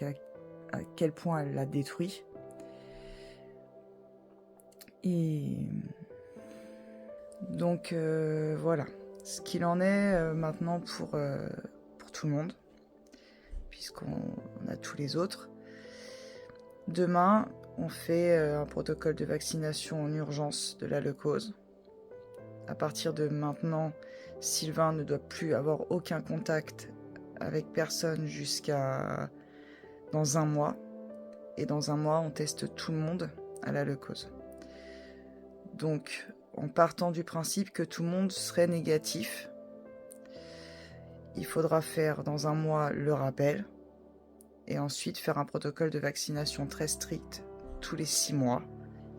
à quel point elle l'a détruit. Et donc voilà ce qu'il en est maintenant pour tout le monde, puisqu'on a tous les autres. Demain, on fait un protocole de vaccination en urgence de la leucose. À partir de maintenant, Sylvain ne doit plus avoir aucun contact avec personne jusqu'à dans un mois. Et dans un mois, on teste tout le monde à la leucose. Donc, en partant du principe que tout le monde serait négatif, il faudra faire dans un mois le rappel et ensuite faire un protocole de vaccination très strict tous les 6 mois.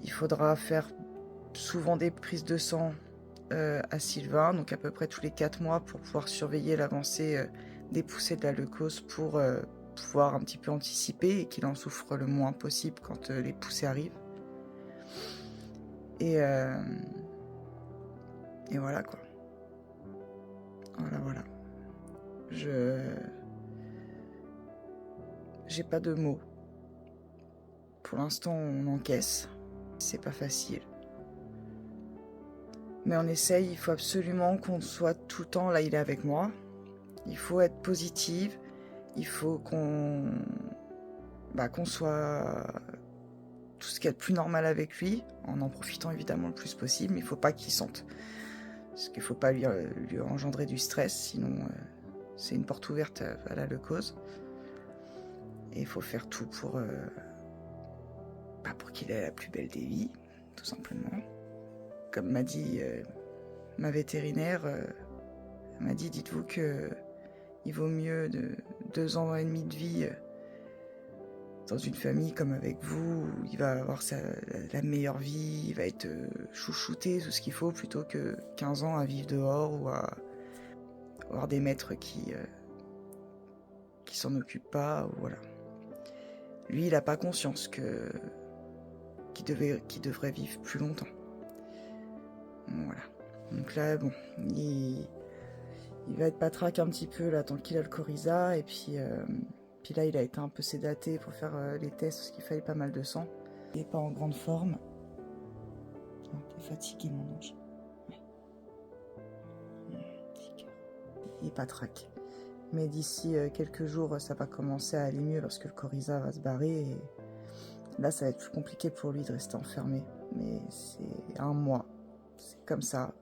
Il faudra faire souvent des prises de sang à Sylvain, donc à peu près tous les 4 mois pour pouvoir surveiller l'avancée des poussées de la leucose pour pouvoir un petit peu anticiper et qu'il en souffre le moins possible quand les poussées arrivent. Et voilà quoi. Voilà. J'ai pas de mots. Pour l'instant, on encaisse. C'est pas facile. Mais on essaye, il faut absolument qu'on soit tout le temps, là il est avec moi. Il faut être positive. Il faut qu'on soit tout ce qu'il y a de plus normal avec lui, en profitant évidemment le plus possible, mais il faut pas qu'il sente. Parce qu'il faut pas lui engendrer du stress, sinon c'est une porte ouverte à la leucose. Et il faut faire tout pour qu'il ait la plus belle des vies, tout simplement. Comme m'a dit ma vétérinaire, elle m'a dit, dites-vous que il vaut mieux de 2 ans et demi de vie dans une famille comme avec vous, où il va avoir la meilleure vie, il va être chouchouté, tout ce qu'il faut, plutôt que 15 ans à vivre dehors ou à avoir des maîtres qui s'en occupent pas, ou voilà. Lui, il n'a pas conscience qu'il devrait vivre plus longtemps. Voilà. Donc là, bon, il va être patraque un petit peu là tant qu'il a le coryza, et puis là il a été un peu sédaté pour faire les tests parce qu'il fallait pas mal de sang. Il n'est pas en grande forme. Oh, t'es fatigué mon ange. Ouais. Il est patraque. Mais d'ici quelques jours ça va commencer à aller mieux parce que le coryza va se barrer, et là ça va être plus compliqué pour lui de rester enfermé. Mais c'est un mois. C'est comme ça.